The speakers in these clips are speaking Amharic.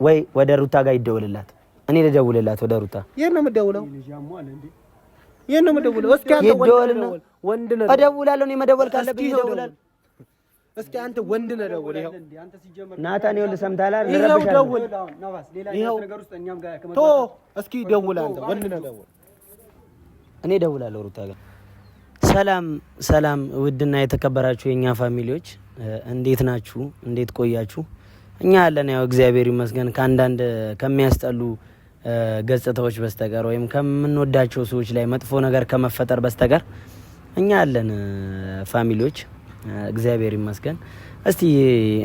ወይ ወደ ሩታ ጋር ይደውልላት እኔ ልደውልላት ወደ ሩታ የት ነው የምደውለው እስኪ አንተ ወንድ ነህ እደውላለሁ እኔ መደወል ካለብኝ እደውላለሁ እስኪ አንተ ወንድ ነህ ደውል ይሄው ናታን ይኸውልህ ሰምተሃል አይደል ይሄው ደውል ይሄው ቶ እስኪ ደውል አንተ ወንድ ነህ ደውል እኔ እደውላለሁ ሩታ ጋር ሰላም ውድና የተከበራችሁ የኛ ፋሚሊዎች እንዴት ናችሁ እንዴት ቆያችሁ እኛ አለን ያው እግዚአብሔር ይመስገን ከአንዳንድ ከሚያስጠሉ ገጽታዎች በስተቀር ወይም ከምንወዳቸው ሰዎች ላይ መጥፎ ነገር ከመፈጠር በስተቀር እኛ አለን ፋሚሊዎች እግዚአብሔር ይመስገን እስቲ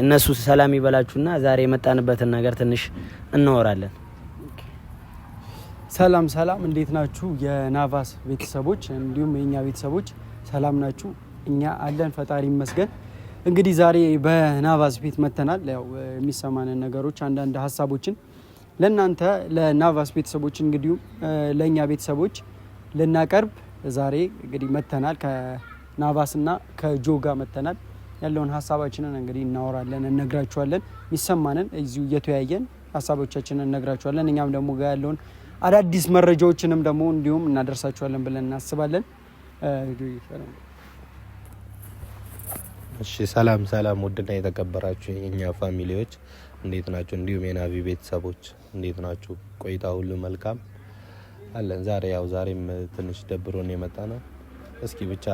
እነሱ ሰላም ይበላችሁና ዛሬ የመጣንበትን ነገር ትንሽ እናወራለን ሰላም እንዴት ናችሁ የናቫስ ቤተሰቦች እንዲሁም የኛ ቤተሰቦች ሰላም ናችሁ እኛ አለን ፈጣሪ ይመስገን እንግዲህ ዛሬ በናቫስ ቤት መተናል ያው የሚሰማንን ነገሮች አንዳንድ ሐሳቦችን ለናንተ ለናቫስ ቤተሰቦች እንግዲህ ለኛ ቤተሰቦች ልናቀርብ ዛሬ እንግዲህ መተናል ከናቫስና ከጆጋ መተናል ያለውን ሐሳባችንን እንግዲህ እናወራለን እንነግራችኋለን የሚሰማንን እዚሁ እየተያየን ሐሳቦቻችንን እንነግራችኋለን እኛም ደግሞ ጋር ያለውን አዳዲስ መረጃዎችንም ደግሞ እንዲሁም እናደርሳችኋለን ብለን እናስባለን እሺ ሰላም ውድና የተከበራችሁ የኛ ፋሚሊዎች እንዴት ናችሁ እንዲሁም የናቪ ቤተሰቦች እንዴት ናችሁ ቆይታ ሁሉ መልካም አለን ዛሬም ትንሽ ደብሮን የመጣ ነው እስኪ ብቻ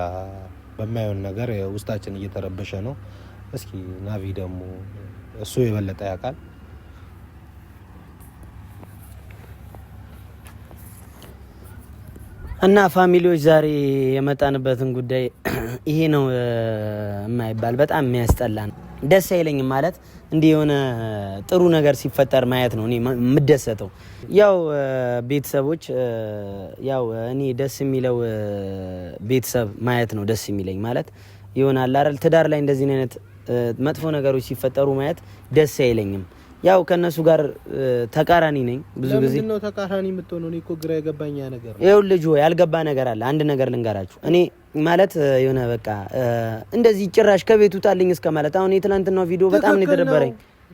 በማይሆን ነገር ውስጣችን እየተረበሸ ነው እስኪ ናቪ ደግሞ እሱ የበለጠ ያውቃል እና ፋሚሊዎች ዛሬ የመጣንበትን ጉዳይ ይሄ ነው የማይባል በጣም የሚያስጠላ ነው ደስ አይለኝም ማለት እንዲህ የሆነ ጥሩ ነገር ሲፈጠር ማየት ነው እኔ የምደሰተው ያው ቤተሰቦች ያው እኔ ደስ የሚለው ቤተሰብ ማየት ነው ደስ የሚለኝ ማለት ይሆናል አይደል ትዳር ላይ እንደዚህ አይነት መጥፎ ነገሮች ሲፈጠሩ ማየት ደስ አይለኝም ያው ከነሱ ጋር ተቃራኒ ነኝ ብዙ ጊዜ ለምን ነው ተቃራኒ የምትሆነው እኔ እኮ ግራ የገባኝ ነገር ነው ይኸው ልጅ ሆይ ያልገባ ነገር አለ አንድ ነገር ልንገራችሁ እኔ ማለት የሆነ በቃ እንደዚህ ጭራሽ ከቤት ውጣልኝ እስከ ማለት አሁን የትናንትናው ቪዲዮ በጣም ነው የተደበረኝ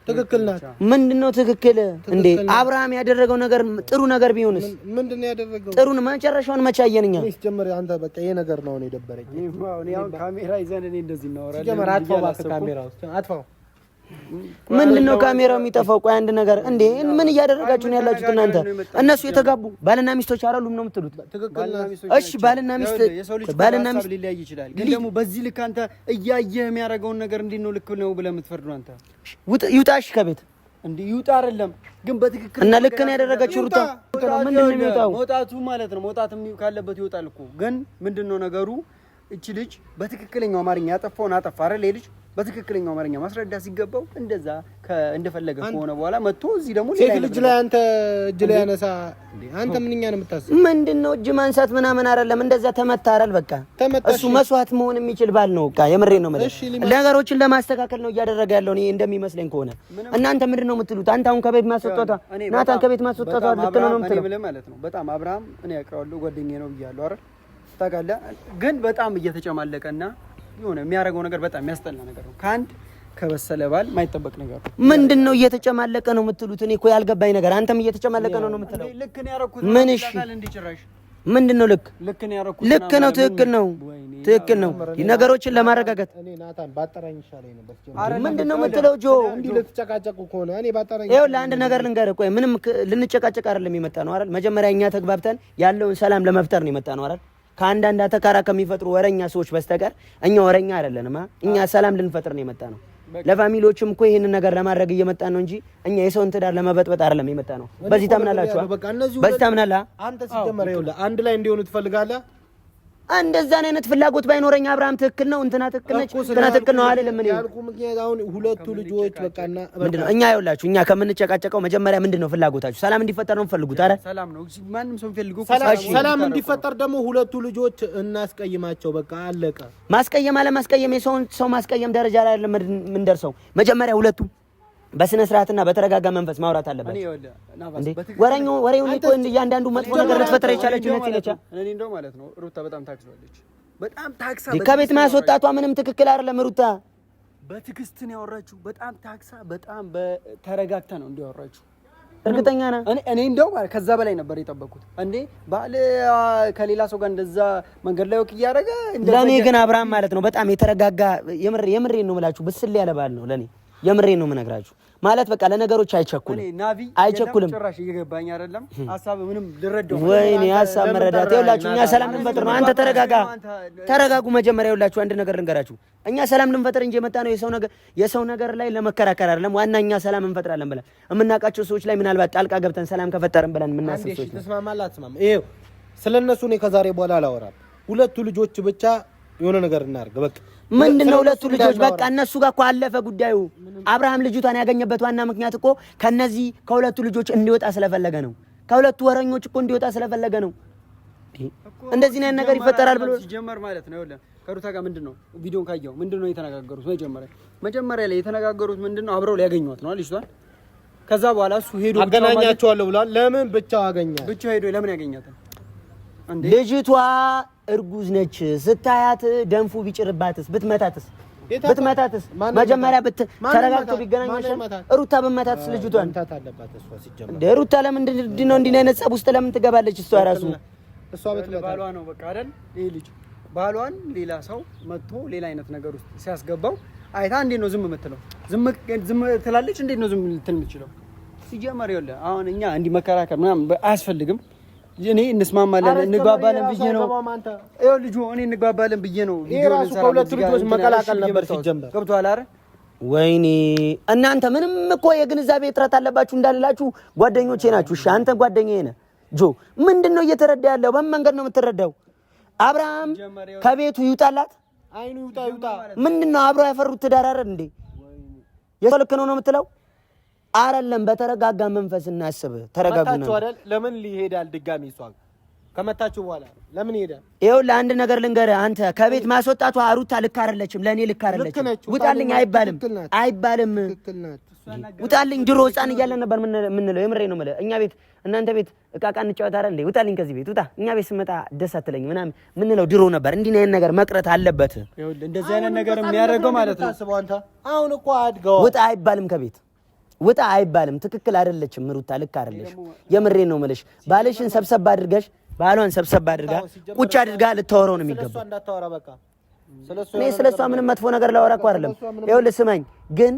ትክክል ናት ምንድነው ትክክል እንዴ አብርሃም ያደረገው ነገር ጥሩ ነገር ቢሆንስ ምንድነው ያደረገው ጥሩ ነው መጨረሻውን መቻየንኛ እኔ ጀመር አንተ በቃ ይሄ ነገር ነው እኔ ደበረኝ እኔ አሁን ካሜራ ይዘን እኔ እንደዚህ እናወራለን ጀመር አጥፋው ካሜራው አጥፋው ምንድነው ካሜራው የሚጠፋው ቆይ አንድ ነገር እንዴ ምን እያደረጋችሁ ነው ያላችሁት እናንተ እነሱ የተጋቡ ባልና ሚስቶች አይደሉም ነው የምትሉት እሺ ባልና ሚስት ሊለያይ ይችላል ግን ደግሞ በዚህ ልክ አንተ እያየህ የሚያደርገውን ነገር እንዴት ነው ልክ ነው ብለህ የምትፈርዱ አንተ ይውጣሽ ከቤት እንዴ ይውጣ አይደለም ግን በትክክል እና ልክ ነው ያደረጋችሁ ሩታ ምንድነው የሚወጣው መውጣቱ ማለት ነው መውጣትም ካለበት ይወጣል እኮ ግን ምንድነው ነገሩ እቺ ልጅ በትክክለኛው አማርኛ ያጠፋውን አጠፋ አይደል ልጅ በትክክለኛው አማርኛ ማስረዳ ሲገባው እንደዛ እንደፈለገ ከሆነ በኋላ መጥቶ እዚህ ደግሞ ሴት ልጅ ላይ አንተ እጅ ላይ ያነሳ እንዴ አንተ ምንኛ ነው የምታስበው ምንድነው እጅ ማንሳት ምናምን አይደለም እንደዛ ተመታራል በቃ እሱ መስዋዕት መሆን የሚችል ባል ነው በቃ የምሬ ነው ማለት ነገሮችን ለማስተካከል ነው እያደረገ ያለው እኔ እንደሚመስለኝ ከሆነ እናንተ ምንድነው የምትሉት አንተ አሁን ከቤት ማስወጣቷ ናታን ከቤት ማስወጣቷ ልክ ነው የምትለው ማለት ነው በጣም አብርሃም እኔ ያውቀዋለሁ ጓደኛዬ ነው ብያለሁ አይደል ታውቃለህ ግን በጣም እየተጨማለቀና የሆነ የሚያደርገው ነገር በጣም የሚያስጠላ ነገር ነው ካንድ ከበሰለ ባል ማይጠበቅ ነገር ነው ምንድነው እየተጨማለቀ ነው የምትሉት እኔ እኮ ያልገባኝ ነገር አንተም እየተጨማለቀ ነው የምትለው ልክ ነው ያረኩት ምን እሺ ምንድነው ልክ ነው ያረኩት ልክ ነው ትክክል ነው ነገሮችን ለማረጋጋት እኔ ናታን ባጠራኝ ይሻለኝ ነበር ምንድነው የምትለው ጆ እንዴ ልትጨቃጨቁ ከሆነ እኔ ባጠራኝ ይኸው ለአንድ ነገር ልንገርህ ቆይ ምንም ልንጨቃጨቅ አይደለም የመጣ ነው አይደል መጀመሪያ እኛ ተግባብተን ያለውን ሰላም ለመፍጠር ነው የመጣ ነው አይደል ከአንዳንድ አተካራ ከሚፈጥሩ ወረኛ ሰዎች በስተቀር እኛ ወረኛ አይደለንም እኛ ሰላም ልንፈጥር ነው የመጣ ነው ለፋሚሊዎችም እኮ ይሄንን ነገር ለማድረግ እየመጣ ነው እንጂ እኛ የሰውን ትዳር ለመበጥበጥ አይደለም የመጣ ነው በዚህ ታምናላችሁ በዚህ ታምናላ አንተ ሲጀመር ይኸውልህ አንድ ላይ እንዲሆኑ ትፈልጋለህ እንደዛ አይነት ፍላጎት ባይኖረኝ አብርሃም ትክክል ነው እንትና ትክክል ነች እንትና ትክክል ነው አይደለም ምን ያልኩ ምክንያት አሁን ሁለቱ ልጆች በቃና ምንድነው እኛ ይኸውላችሁ እኛ ከምንጨቃጨቀው መጀመሪያ ምንድነው ፍላጎታችሁ ሰላም እንዲፈጠር ነው ፈልጉት አይደል ሰላም ነው ማንንም ሰው ፈልጉ ሰላም እንዲፈጠር ደግሞ ሁለቱ ልጆች እናስቀይማቸው በቃ አለቀ ማስቀየም አለ ማስቀየም ሰው ማስቀየም ደረጃ ላይ አይደለም ምን ደርሰው መጀመሪያ ሁለቱ በስነ ስርዓትና በተረጋጋ መንፈስ ማውራት አለበት ወሬው እኮ እያንዳንዱ መጥፎ ነገር ልትፈጥር የቻለችው ነች እኔ እንደው ማለት ነው ሩታ በጣም ታክሳለች በጣም ታክሳ ከቤት ማስወጣቷ ምንም ትክክል አይደለም ሩታ በትክስት ነው ያወራችሁ በጣም ታክሳ በጣም በተረጋግታ ነው እንዲያወራችሁ እርግጠኛ ነህ? እኔ እንደው ከዛ በላይ ነበር የጠበኩት። እንዴ ባል ከሌላ ሰው ጋር እንደዛ መንገድ ላይ ወክ እያደረገ ለኔ ግን አብርሃም ማለት ነው በጣም የተረጋጋ የምሬን ነው የምላችሁ ብስል ያለ ባል ነው ለኔ። የምሬን ነው የምነግራችሁ ማለት በቃ ለነገሮች አይቸኩልም። ጭራሽ እየገባኝ አይደለም ሐሳብ ምንም ልረዳው። ወይኔ ሐሳብ መረዳት ይኸውላችሁ፣ እኛ ሰላም ልንፈጥር ነው። አንተ ተረጋጉ። መጀመሪያ ይኸውላችሁ አንድ ነገር ልንገራችሁ፣ እኛ ሰላም ልንፈጥር እንጂ የመጣ ነው የሰው ነገር ላይ ለመከራከር አይደለም። ዋና እኛ ሰላም እንፈጥራለን ብለን የምናውቃቸው ሰዎች ላይ ምናልባት ጣልቃ ገብተን ሰላም ከፈጠርን ብለን የምናስብ ሰዎች ነው። ተስማማላ አትስማማ? ይሄው ስለነሱ እኔ ከዛሬ በኋላ አላወራም። ሁለቱ ልጆች ብቻ የሆነ ነገር እናርግ በቃ። ምንድነው ሁለቱ ልጆች? በቃ እነሱ ጋር እኮ አለፈ ጉዳዩ። አብርሃም ልጅቷን ያገኘበት ዋና ምክንያት እኮ ከሁለቱ ልጆች እንዲወጣ ስለፈለገ ነው። ከሁለቱ ወረኞች እኮ እንዲወጣ ስለፈለገ ነው። እንደዚህ ነው ነገር ይፈጠራል ብሎ ሲጀመር ማለት ነው። ይኸውልህ ከሩታ ጋር ምንድነው ቪዲዮን ካየው ምንድነው የተነጋገሩት? መጀመሪያ ላይ የተነጋገሩት ምንድነው አብረው ሊያገኙት ነው ልጅቷን። ከዛ በኋላ እሱ ሄዶ አገናኛቸዋለሁ ብሏል። ለምን ብቻው አገኛት? ብቻው ሄዶ ለምን ያገኛታል? ልጅቷ እርጉዝ ነች። ስታያት ደንፉ ቢጭርባትስ ብትመታትስ መጀመሪያ ተረጋግቶ ቢገናኙሽ ሩታ በመታትስ ልጅቷን ሩታ ለምንድን ነው እንዲህ አይነት ጸብ ውስጥ ለምን ትገባለች? እሷ ራሱ ባሏ ነው በቃ አይደል? ይሄ ልጅ ባሏን ሌላ ሰው መጥቶ ሌላ አይነት ነገር ውስጥ ሲያስገባው አይታ እንዴት ነው ዝም የምትለው? ዝም ትላለች? እንዴት ነው ዝም ልትል የምትችለው? ሲጀመር ይኸውልህ አሁን እኛ እንዲህ መከራከር ምናምን አያስፈልግም። እኔ እንስማማለን እንግባባለን ብዬ ነው። ይኸው ልጁ እኔ እንግባባለን ብዬ ነው። ቪዲዮ ራሱ ከሁለቱ ልጆች መቀላቀል ነበር ሲጀመር። ገብቶሃል አይደል? ወይኔ እናንተ ምንም እኮ የግንዛቤ እጥረት አለባችሁ እንዳልላችሁ ጓደኞቼ ናችሁ። እሺ አንተ ጓደኛዬ ነህ ጆ። ምንድነው እየተረዳ ያለው? በምን መንገድ ነው የምትረዳው? አብርሃም ከቤቱ ይውጣላት። አይኑ ይውጣ። ምንድነው አብረው ያፈሩት ትዳር አይደል እንዴ? የሰልክ ነው የምትለው? አይደለም በተረጋጋ መንፈስ እናስብ። ተረጋጉና አይደል? ለምን ሊሄዳል ድጋሚ? እሷ ከመታችሁ በኋላ ለምን ይሄዳል? ይኸውልህ አንድ ነገር ልንገርህ። አንተ ከቤት ማስወጣቷ ሩታ ልክ አይደለችም፣ ለኔ ልክ አይደለችም። ውጣልኝ አይባልም። ውጣልኝ። ድሮ ሕፃን እያለን ነበር የምንለው። የምሬ ነው የምልህ። እኛ ቤት እናንተ ቤት እቃቃ እንጫወት አይደል እንዴ? ውጣልኝ ከዚህ ቤት ውጣ። እኛ ቤት ስመጣ ደስ አትለኝ ምናምን ምንለው ድሮ ነበር። እንዲህ አይነት ነገር መቅረት አለበት። ይኸውልህ እንደዚህ አይነት ነገር የሚያደርገው ማለት ነው። ታስበው አንተ አሁን እኮ አድገው ውጣ አይባልም ከቤት ውጣ አይባልም። ትክክል አይደለችም ሩታ፣ ልክ አይደለሽም። የምሬን ነው የምልሽ። ባልሽን ሰብሰብ አድርገሽ ባሏን ሰብሰብ አድርጋ ቁጭ አድርጋ ልታወራው ነው የሚገባው። ስለሷ እንዳታወራ በቃ። እኔ ስለሷ ምንም መጥፎ ነገር ላወራ እኮ አይደለም። ይኸውልህ ስማኝ፣ ግን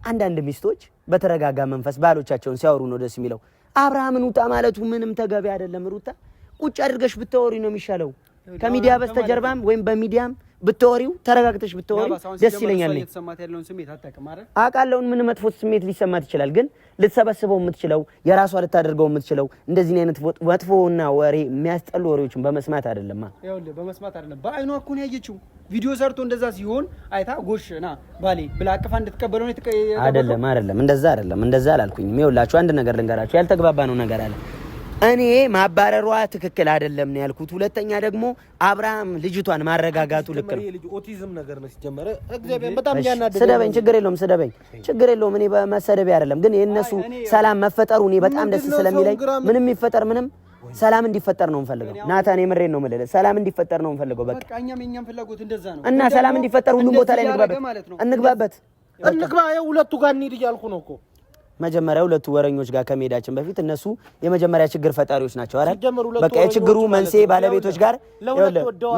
አንዳንድ ሚስቶች በተረጋጋ መንፈስ ባሎቻቸውን ሲያወሩ ነው ደስ የሚለው። አብርሃምን ውጣ ማለቱ ምንም ተገቢ አይደለም። ሩታ ቁጭ አድርገሽ ብታወሪ ነው የሚሻለው። ከሚዲያ በስተጀርባም ወይም በሚዲያም ብትወሪው ተረጋግተሽ ብትወሪው ደስ ይለኛል። እኔ የተሰማት ያለውን ስሜት አታውቅም አይደል? አውቃለሁ። ምን መጥፎ ስሜት ሊሰማት ይችላል፣ ግን ልትሰበስበው የምትችለው የራሷ ልታደርገው የምትችለው እንደዚህ አይነት መጥፎና ወሬ የሚያስጠሉ ወሬዎችን በመስማት አይደለም። ይኸውልህ በመስማት አይደለም፣ በአይኗ እኮ ነው ያየችው። ቪዲዮ ሰርቶ እንደዛ ሲሆን አይታ ጎሽ ና ባሌ ብላ አቅፋ እንድትቀበለው ነው አይደለም። እንደዛ አላልኩኝም። ይኸውላችሁ አንድ ነገር ልንገራችሁ፣ ያልተግባባ ነው ነገር አለ። እኔ ማባረሯ ትክክል አይደለም ነው ያልኩት። ሁለተኛ ደግሞ አብርሃም ልጅቷን ማረጋጋቱ ልክ ነው። ኦቲዝም ነገር ነው ሲጀመር። እግዚአብሔር በጣም ያናደደ ስደበኝ፣ ችግር የለውም። እኔ በመሰደብ አይደለም፣ ግን የእነሱ ሰላም መፈጠሩ እኔ በጣም ደስ ስለሚለኝ ምንም ይፈጠር ምንም ሰላም እንዲፈጠር ነው የምፈልገው። ናታን የምሬን ነው የምልህ፣ ሰላም እንዲፈጠር ነው የምፈልገው። በቃ እኛም ፍላጎት እንደዛ ነው እና ሰላም እንዲፈጠር ሁሉም ቦታ ላይ እንግባበት። ሁለቱ ጋር እንሂድ እያልኩ ነው እኮ። መጀመሪያ ሁለቱ ወረኞች ጋር ከመሄዳችን በፊት እነሱ የመጀመሪያ ችግር ፈጣሪዎች ናቸው አይደል? በቃ የችግሩ መንስኤ ባለቤቶች ጋር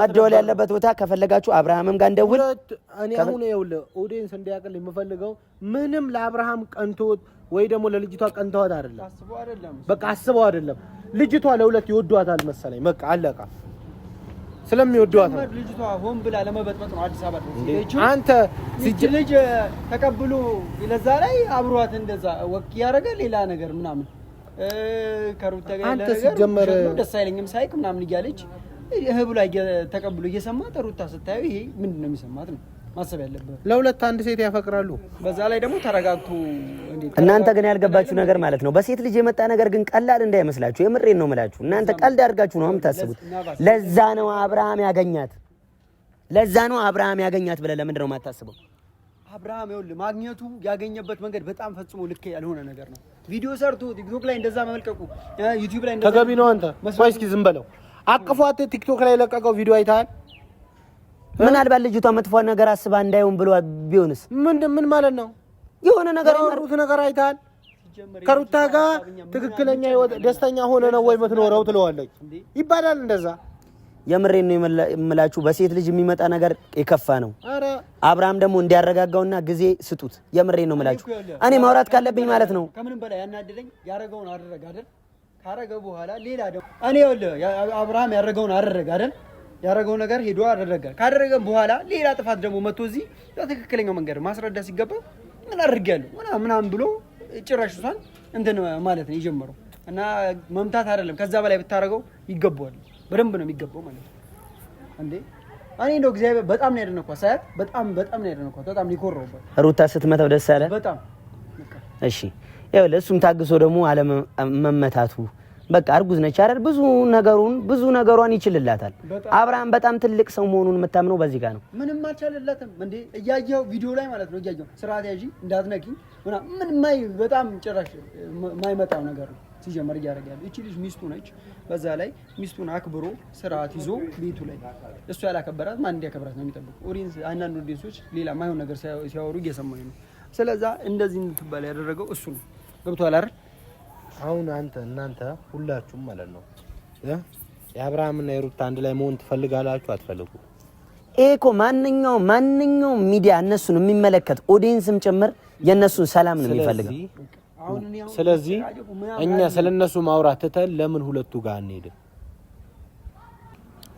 መደወል ያለበት ቦታ ከፈለጋችሁ አብርሃምም ጋር እንደውል። እኔ አሁን ይኸውልህ ኦዲየንስ እንዲያቀል የምፈልገው ምንም ለአብርሃም ቀንቶት ወይ ደግሞ ለልጅቷ ቀንተዋት አይደለም። በቃ አስበው አይደለም። ልጅቷ ለሁለት ይወዷታል መሰለኝ። በቃ አለቃ ስለሚወዷት ነው። ልጅቷ ሆን ብላ ለመበጥበጥ ነው አዲስ አበባ ነው። አንተ ልጅ ተቀብሎ ለዛ ላይ አብሯት እንደዛ ወክ ያደረገ ሌላ ነገር ምናምን ከሩታ ጋር ያለ ነገር ደስ አይለኝም ሳይክ ምናምን እያለች ብላ ተቀብሎ እየሰማት ሩታ ስታዩ ይሄ ምንድን ነው የሚሰማት ነው ማሰብ ያለበት። ለሁለት አንድ ሴት ያፈቅራሉ። በዛ ላይ ደግሞ ተረጋግቶ እናንተ ግን ያልገባችሁ ነገር ማለት ነው በሴት ልጅ የመጣ ነገር ግን ቀላል እንዳይመስላችሁ። የምሬን ነው የምላችሁ። እናንተ ቀልድ አድርጋችሁ ነው የምታስቡት። ለዛ ነው አብርሃም ያገኛት ብለህ ለምንድን ነው የማታስበው? አብርሃም ይኸውልህ ማግኘቱ ያገኘበት መንገድ በጣም ፈጽሞ ልክ ያልሆነ ነገር ነው። ቪዲዮ ሰርቶ ቲክቶክ ላይ እንደዛ መመልቀቁ ዩቲዩብ ላይ እንደዛ ተገቢ ነው። አንተ ቆይ እስኪ ዝም በለው። አቅፏት ቲክቶክ ላይ ለቀቀው ቪዲዮ አይተሃል? ምናልባት ልጅቷ መጥፎ ነገር አስባ እንዳይሆን ብሎ ቢሆንስ? ምን ማለት ነው? የሆነ ነገር ያወሩት ነገር አይተሃል? ከሩታ ጋር ትክክለኛ ደስተኛ ሆነ ነው ወይ የምትኖረው ትለዋለች ይባላል እንደዛ። የምሬን ነው የምላችሁ። በሴት ልጅ የሚመጣ ነገር የከፋ ነው። አብርሃም ደግሞ እንዲያረጋጋውና ጊዜ ስጡት። የምሬን ነው የምላችሁ። እኔ ማውራት ካለብኝ ማለት ነው። ከምንም በላይ ያናደደኝ ያረጋውን አደረገ አይደል? ካረገ በኋላ ሌላ ደግሞ እኔ አብርሃም ያረጋውን አደረገ አይደል? ያረጋው ነገር ሄዶ አደረገ። ካደረገም በኋላ ሌላ ጥፋት ደግሞ መጥቶ እዚህ በትክክለኛው መንገድ ማስረዳት ሲገባ ምን አድርጌያለሁ ምናምን ብሎ ጭራሽ እሷን እንትን ማለት ነው የጀመረው። እና መምታት አይደለም ከዛ በላይ ብታረገው ይገባዋል። በደንብ ነው የሚገባው ማለት ነው እንዴ። እኔ እንደው እግዚአብሔር በጣም ነው ያደነኳት ሳያት፣ በጣም ነው ያደነኳት። በጣም ሊኮረውበት ሩታ ስትመታው ደስ አለ በጣም። እሺ ያው ለሱም ታግሶ ደግሞ አለመመታቱ በቃ እርጉዝ ነች አይደል? ብዙ ነገሯን ይችልላታል። አብርሃም በጣም ትልቅ ሰው መሆኑን የምታምነው በዚህ ጋር ነው። ምንም አልቻለላትም እንዴ እያየው ቪዲዮ ላይ ማለት ነው። እያየው ስርዓት ያዢ እንዳትነኪ ምን በጣም ጭራሽ የማይመጣው ነገር ነው ሲጀመር እያደረገ ያለው። እቺ ልጅ ሚስቱ ነች። በዛ ላይ ሚስቱን አክብሮ ስርዓት ይዞ ቤቱ ላይ እሱ ያላከበራት ማን እንዲያከብራት ነው የሚጠብቀው? አንዳንድ ኦዲየንሶች ሌላ ማይሆን ነገር ሲያወሩ እየሰማኝ ነው። ስለዛ እንደዚህ እንድትባል ያደረገው እሱ ነው። ገብቶሃል አይደል? አሁን እናንተ ሁላችሁም ማለት ነው የአብርሃምና የሩታ አንድ ላይ መሆን ትፈልጋላችሁ አትፈልጉ? ይሄ እኮ ማንኛውም ሚዲያ እነሱን የሚመለከት ኦዲየንስም ጭምር የነሱን ሰላም ነው የሚፈልገው። ስለዚህ እኛ ስለነሱ ማውራት ትተን ለምን ሁለቱ ጋር አንሄድም?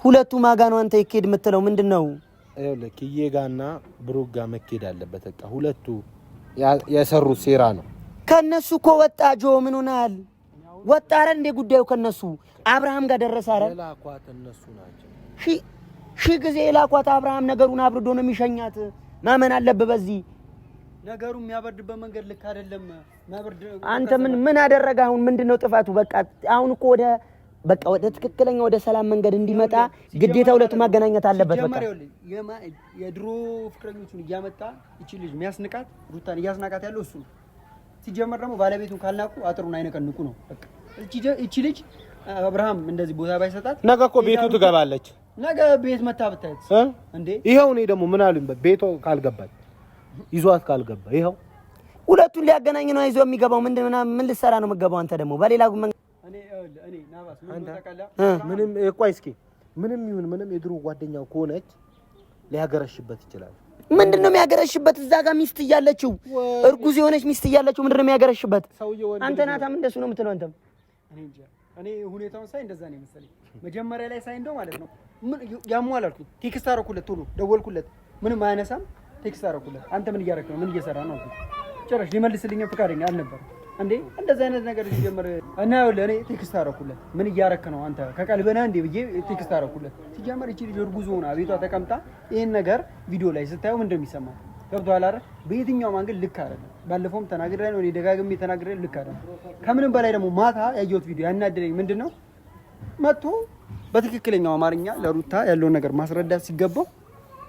ሁለቱ ማጋ ነው አንተ ይኬድ የምትለው ምንድነው? ይኸውልህ ኪዬ ጋርና ብሩክ ጋር መኬድ አለበት። በቃ ሁለቱ የሰሩት ሴራ ነው። ከነሱ እኮ ወጣ ጆ ምን ሆናል? ወጣ አይደል እንደ ጉዳዩ ከነሱ አብርሃም ጋር ደረሰ አይደል? የላኳት እነሱ ናቸው። ሺ ጊዜ የላኳት አብርሃም ነገሩን አብርዶ ነው የሚሸኛት። ማመን አለበት በዚህ ነገሩ የሚያበርድበት መንገድ ልክ አይደለም። አንተ ምን አደረገ? አሁን ምንድነው ጥፋቱ? በቃ አሁን እኮ ወደ ትክክለኛ ወደ ሰላም መንገድ እንዲመጣ ግዴታ ሁለቱ ማገናኘት አለበት። በቃ የድሮ ፍቅረኞቹን እያመጣ እቺ ልጅ የሚያስንቃት ሩታን እያስናቃት ያለው እሱ ነው። ሲጀመር ደግሞ ባለቤቱን ካልናቁ አጥሩን አይነቀንቁ ነው። በቃ እቺ ልጅ አብርሃም እንደዚህ ቦታ ባይሰጣት ነገ እኮ ቤቱ ትገባለች። ነገ ቤት መታ ብታየት እንዴ! ይሄው እኔ ደግሞ ምን አሉኝ ቤቱ ካልገባች ይዟት ካልገባ ይሄው ሁለቱን ሊያገናኝ ነው። አይዞህ የሚገባው ምን ልትሰራ ነው የምትገባው? አንተ ደግሞ በሌላ እኔ ናባስ ምንም ቆይ እስኪ ምንም ይሁን ምንም የድሮ ጓደኛው ከሆነች ሊያገረሽበት ይችላል። ምንድነው የሚያገረሽበት? እዛ ጋር ሚስት እያለችው እርጉዝ የሆነች ሚስት እያለችው ምንድነው የሚያገረሽበት? አንተ ናታም እንደሱ ነው የምትለው አንተም? እኔ ሁኔታውን ሳይ እንደዛ ነው መሰለኝ። መጀመሪያ ላይ ሳይ እንደው ማለት ነው ምን ያሟል አልኩኝ። ቴክስት አደረኩለት፣ ቶሎ ደወልኩለት፣ ምንም አያነሳም። ቴክስት አደረኩለት፣ አንተ ምን እያደረክ ነው? ምን እየሰራ ነው አልኩኝ። ጭራሽ ሊመልስልኝ ፈቃደኛ አልነበረም። እንዴ እንደዛ አይነት ነገር ሲጀምር እና ያውልህ እኔ ቴክስት አደረኩለት፣ ምን እያደረክ ነው አንተ ከቀልብህ ነህ እንዴ ብዬ ቴክስት አደረኩለት። ሲጀምር እቺ ልጅ እርጉዝ ሆና ቤቷ ተቀምጣ ይሄን ነገር ቪዲዮ ላይ ስታየው ምን እንደሚሰማ ገብቶሃል አይደል? በየትኛው መንገድ ልክ አይደለም። ባለፈውም ተናግሬ ነው እኔ ደጋግሜ ተናግሬ ልክ አይደለም። ከምንም በላይ ደግሞ ማታ ያየሁት ቪዲዮ ያናደደኝ ምንድነው መጥቶ በትክክለኛው አማርኛ ለሩታ ያለውን ነገር ማስረዳት ሲገባው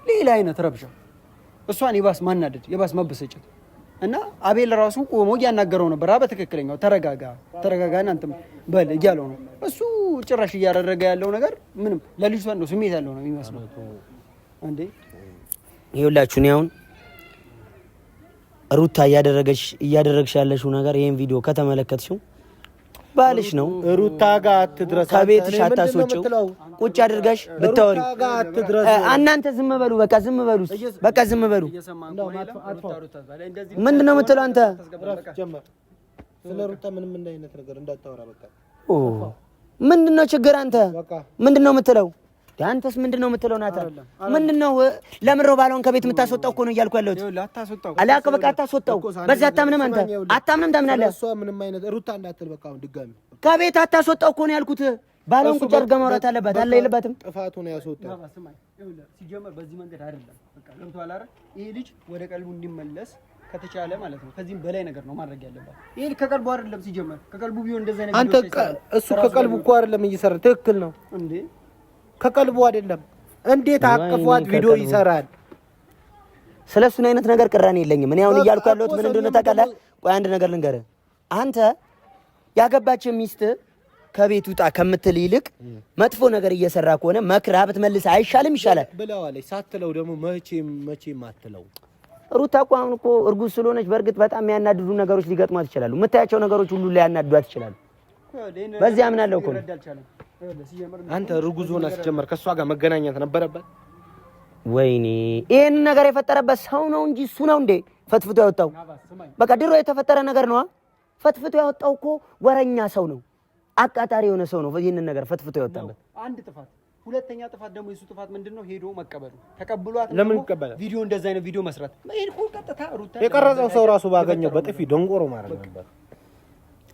ሌላ አይነት ረብሻ፣ እሷን የባስ ማናደድ፣ የባስ መበሰጨት እና አቤል ራሱ ቆሞ እያናገረው ነበር። በትክክለኛው ተረጋጋ እናንተም በል እያለው ነው። እሱ ጭራሽ እያደረገ ያለው ነገር ምንም ለልጅቷ ነው ስሜት ያለው ነው የሚመስለው። እንዴ ይኸውላችሁ ነው አሁን ሩታ እያደረግሽ ያለሽው ነገር ይሄን ቪዲዮ ከተመለከትሽው ባልሽ ነው። ሩታ ጋር አትድረስ፣ ከቤትሽ አታስወጪው። ቁጭ አድርጋሽ ብታወሪ እናንተ ዝም በሉ፣ በቃ ዝም በሉ፣ በቃ ዝም በሉ። ምንድነው የምትለው አንተ? ስለ ሩታ ምንም አይነት ነገር እንዳታወራ በቃ። ምንድነው ችግር? አንተ ምንድነው የምትለው? አንተስ ምንድነው የምትለው? ናታ ምንድነው? ለምንድነው ባለውን ከቤት የምታስወጣው? እኮ ነው እያልኩ ያለሁት። አላቀ በቃ አታስወጣው። በዛ አታምንም አንተ፣ አታምንም። ታምናለህ? እሷ ምንም አይነት ሩታ እንዳትል በቃ። አሁን ድጋሚ ከቤት አታስወጣው እኮ ነው ያልኩት። ባለውን ቁጭ አድርገህ ማውራት አለበት። አለ የለበትም። ጥፋቱ ነው ያስወጣው። ሲጀመር በዚህ መንገድ አይደለም። በቃ ገብቶሃል አይደል? ይሄ ልጅ ወደ ቀልቡ እንዲመለስ ከተቻለ ማለት ነው ከዚህም በላይ ነገር ነው ማድረግ ያለበት። ይሄ ከቀልቡ አይደለም ሲጀመር። ከቀልቡ ቢሆን እንደዛ ነገር አንተ እሱ ከቀልቡ እኮ አይደለም እየሰራ ትክክል ነው እንዴ? ከቀልቡ አይደለም። እንዴት አቅፏት ቪዲዮ ይሰራል? ስለሱን አይነት ነገር ቅራኔ የለኝም። እኔ አሁን እያልኩ ያለሁት ምን እንደሆነ ታውቃለህ? ቆይ አንድ ነገር ልንገርህ። አንተ ያገባችው ሚስት ከቤት ውጣ ከምትል ይልቅ መጥፎ ነገር እየሰራ ከሆነ መክራ ብትመልስ አይሻልም? ይሻላል ብለዋለች። ሳትለው ደግሞ መቼም አትለው ሩታ እኮ አሁን እኮ እርጉዝ ስለሆነች በእርግጥ በጣም የሚያናድዱ ነገሮች ሊገጥሟት ይችላሉ። የምታያቸው ነገሮች ሁሉ ሊያናድዷት ይችላሉ። በዚህ አምናለሁ እኮ አንተ እርጉዝ ሆና ሲጀመር ከእሷ ጋር መገናኘት ነበረበት። ወይኔ ይሄን ነገር የፈጠረበት ሰው ነው እንጂ እሱ ነው እንዴ ፈትፍቶ ያወጣው? በቃ ድሮ የተፈጠረ ነገር ነው። ፈትፍቶ ያወጣው እኮ ወረኛ ሰው ነው፣ አቃጣሪ የሆነ ሰው ነው ይሄንን ነገር ፈትፍቶ ያወጣበት። አንድ ጥፋት፣ ሁለተኛ ጥፋት ደግሞ የሱ ጥፋት ምንድነው? ሄዶ መቀበሉ። ተቀብሏት ለምን ይቀበላል? ቪዲዮ እንደዛ አይነት ቪዲዮ መስራት ይሄን እኮ ቀጥታ ሩታ የቀረጸው ሰው ራሱ ባገኘው በጥፊ ደንቆሮ ማድረግ ነበር።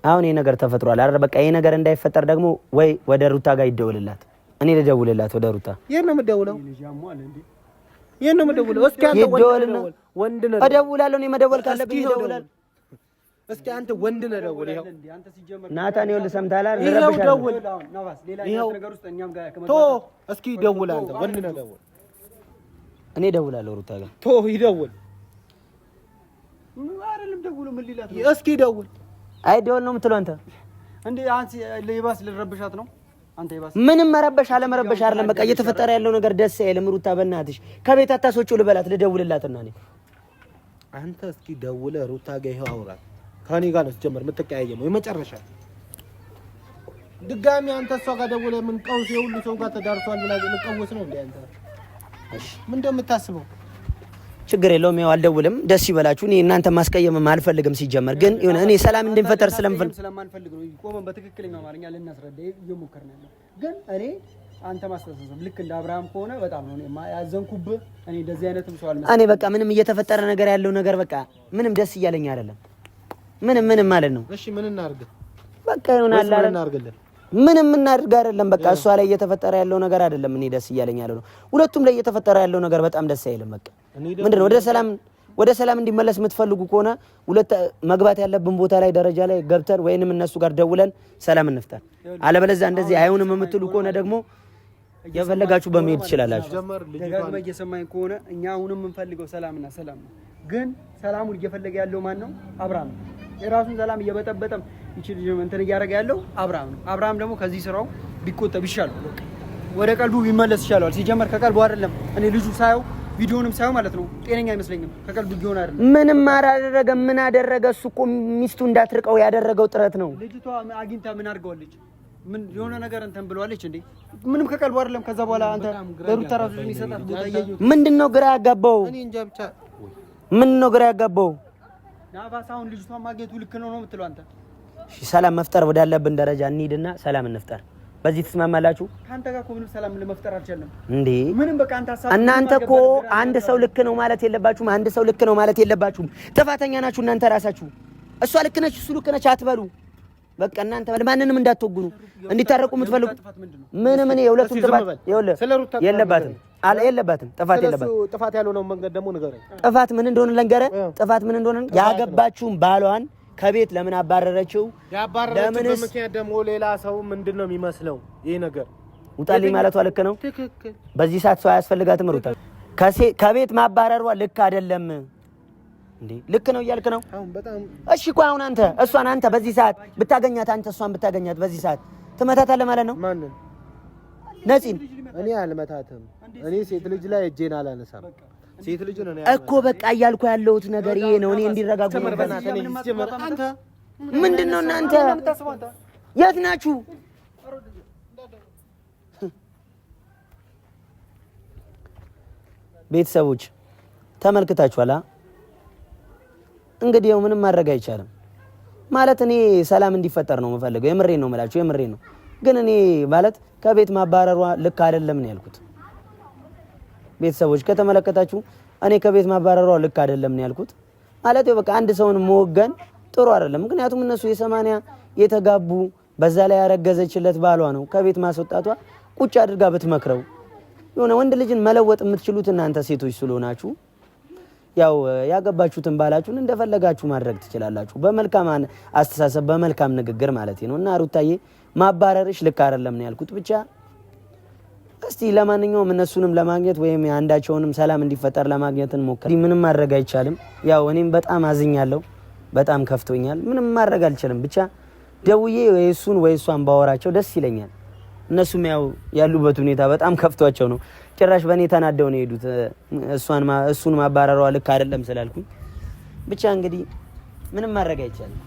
አሁን ይሄ ነገር ተፈጥሯል አይደል? በቃ ይሄ ነገር እንዳይፈጠር ደግሞ ወይ ወደ ሩታ ጋር ይደውልላት። እኔ ልደውልላት ወደ ሩታ። የት ነው የምደውለው? የት ነው የምደውለው? እስኪ አንተ ወንድ ነህ እደውላለሁ። እኔ መደወል ካለብኝ ይደውላል። እስኪ አንተ ወንድ ነህ ደውል። ይኸው ናታን ይኸውልህ ሰምተሃል አይደል? ይኸው ደውል። ይኸው ነገር ውስጥ እኛም ጋር ቶ እስኪ ደውል። አንተ ወንድ ነህ ደውል። እኔ እደውላለሁ ሩታ ጋር። ቶ ይደውል። አይደለም ደውሉ። ምን ሊላት ነው? እስኪ ደውል። አይ ደውል ነው የምትለው አንተ እንዴ? አንቺ ለይባስ ልረብሻት ነው አንተ? ይባስ ምንም መረበሽ አለ መረበሽ አይደለም። በቃ እየተፈጠረ ያለው ነገር ደስ አይልም። ሩታ በእናትሽ ከቤት አታስወጪው ልበላት፣ ልደውልላትና እኔ አንተ እስኪ ደውለህ ሩታ ጋር ይኸው አውራት። ከኔ ጋር ነው ስትጀምር የምትቀያየመው የመጨረሻ። ድጋሚ አንተ እሷ ጋር ደውለህ ምን ቀውስ የሁሉ ሰው ጋር ተዳርሷል ብላ ልቀውስ ነው እንዴ አንተ? እሺ ምን እንደምታስበው ችግር የለውም። ያው አልደውልም። ደስ ይበላችሁ። እኔ እናንተ ማስቀየምም አልፈልግም። ሲጀመር ግን የሆነ እኔ ሰላም እንድንፈጠር ስለማንፈልግ ነው። ቆመን በትክክለኛው አማርኛ ልናስረዳ እየሞከርን ያለው። ግን እኔ አንተ ማስተሳሰብ ልክ እንደ አብርሃም ከሆነ በጣም ነው ያዘንኩብህ። እኔ እንደዚህ አይነትም ሰው አልመሰለኝም። እኔ በቃ ምንም እየተፈጠረ ነገር ያለው ነገር በቃ ምንም ደስ እያለኝ አይደለም። ምንም ማለት ነው። እሺ ምን እናድርግ? በቃ ይሆናል አይደል? ምንም እናድርግ አይደለም። በቃ እሷ ላይ እየተፈጠረ ያለው ነገር አይደለም እኔ ደስ እያለኝ ያለው ነው። ሁለቱም ላይ እየተፈጠረ ያለው ነገር በጣም ደስ አይልም። በቃ ምንድነው ወደ ሰላም እንዲመለስ የምትፈልጉ ከሆነ ሁለት መግባት ያለብን ቦታ ላይ ደረጃ ላይ ገብተን ወይንም እነሱ ጋር ደውለን ሰላም እንፍጠር። አለበለዚያ እንደዚህ አይሆንም የምትሉ ከሆነ ደግሞ የፈለጋችሁ በመሄድ ትችላላችሁ። ደጋግመህ እየሰማኝ ከሆነ እኛ አሁንም የምንፈልገው ሰላምና ሰላም ነው። ግን ሰላሙን እየፈለገ ያለው ማን ነው? አብርሃም ነው። የራሱን ሰላም እየበጠበጠም ይችል እንትን እያደረገ ያለው አብርሃም ነው። አብርሃም ደግሞ ከዚህ ስራው ቢቆጠብ ይሻላል። ወደ ቀልቡ ቢመለስ ይሻላል። ሲጀመር ከቀልቡ አይደለም። እኔ ልጁ ሳየው ቪዲዮንም ሳየው ማለት ነው ጤነኛ አይመስለኝም። ከቀልቡ ቢሆን አይደለም። ምንም አላደረገ። ምን አደረገ? እሱ እኮ ሚስቱ እንዳትርቀው ያደረገው ጥረት ነው። ልጅቷ አግኝታ ምን አድርገዋለች? ምን የሆነ ነገር እንትን ብለዋለች እንዴ? ምንም ከቀልቡ አይደለም። ከዛ በኋላ አንተ ለሩታ ራሱ የሚሰጣት ቦታ እያየሁት ምንድነው ግራ ያጋባው? እኔ እንጃ ብቻ ምንድነው ግራ ያጋባው? ናባስ አሁን ልጅቷን ማግኘቱ ልክ ነው የምትለው አንተ? እሺ ሰላም መፍጠር ወዳለብን ደረጃ እንሂድና ሰላም እንፍጠር። በዚህ ትስማማላችሁ? ካንተ ጋር እኮ ምንም ሰላም ለመፍጠር አልቻለም እንዴ? ምንም በቃ አንተ ሐሳብ እናንተ እኮ አንድ ሰው ልክ ነው ማለት የለባችሁም። አንድ ሰው ልክ ነው ማለት የለባችሁም። ጥፋተኛ ናችሁ እናንተ ራሳችሁ። እሷ ልክ ነች እሱ ልክ ነች አትበሉ። በቃ እናንተ ማንንም እንዳትወግኑ እንዲታረቁ የምትፈልጉ ምንም እኔ የሁለቱም ጥፋት የለባትም ጥፋት የለባትም። ጥፋት ያልሆነው መንገድ ደግሞ ንገረኝ። ጥፋት ምን እንደሆነ ልንገርህ። ጥፋት ምን እንደሆነ ያገባችሁም ባሏን ከቤት ለምን አባረረችው? ያባረረችው ምክንያት ደግሞ ሌላ ሰው ምንድነው የሚመስለው? ይሄ ነገር ውጣልኝ ማለቷ ልክ ነው። ትክክል። በዚህ ሰዓት ሰው አያስፈልጋትም። ሩታ ከቤት ማባረሯ ልክ አይደለም እንዴ? ልክ ነው እያልክ ነው? አሁን በጣም እሺ እኮ አሁን እሷን አንተ በዚህ ሰዓት ብታገኛት እሷን ብታገኛት በዚህ ሰዓት ትመታታለህ ማለት ነው? ማንን? ነፂን? እኔ አልመታትም። እኔ ሴት ልጅ ላይ እጄን አላነሳም። ሴት ልጅ ነው እኮ በቃ እያልኩ ያለሁት ነገር ይሄ ነው። እኔ እንዲረጋጉ ነው። አንተ ምንድነው እናንተ የት ናችሁ? ቤተሰቦች ተመልክታችኋል። እንግዲህ ያው ምንም ማድረግ አይቻልም ማለት እኔ ሰላም እንዲፈጠር ነው የምፈልገው። የምሬን ነው የምላችሁ፣ የምሬን ነው። ግን እኔ ማለት ከቤት ማባረሯ ልክ አይደለም ነው ያልኩት። ቤተሰቦች ከተመለከታችሁ እኔ ከቤት ማባረሯ ልክ አይደለም ነው ያልኩት። ማለት በቃ አንድ ሰውን መወገን ጥሩ አይደለም። ምክንያቱም እነሱ የ80 የተጋቡ በዛ ላይ ያረገዘችለት ባሏ ነው። ከቤት ማስወጣቷ ቁጭ አድርጋ ብትመክረው የሆነ ወንድ ልጅን መለወጥ የምትችሉት እናንተ ሴቶች ስለሆናችሁ ያው ያገባችሁትን ባላችሁን እንደፈለጋችሁ ማድረግ ትችላላችሁ። በመልካም አስተሳሰብ በመልካም ንግግር ማለት ነው። እና ሩታዬ ማባረርሽ ልክ አይደለም ነው ያልኩት። ብቻ እስቲ ለማንኛውም እነሱንም ለማግኘት ወይም አንዳቸውንም ሰላም እንዲፈጠር ለማግኘት እንሞክር። ምንም ማድረግ አይቻልም። ያው እኔም በጣም አዝኛለሁ፣ በጣም ከፍቶኛል። ምንም ማድረግ አልችልም። ብቻ ደውዬ ወይ እሱን ወይ እሷን ባወራቸው ደስ ይለኛል። እነሱም ያው ያሉበት ሁኔታ በጣም ከፍቷቸው ነው። ጭራሽ በእኔ ተናደው ነው የሄዱት። እሱን ማባረሯ ልክ አይደለም ስላልኩኝ ብቻ እንግዲህ ምንም ማድረግ አይቻልም።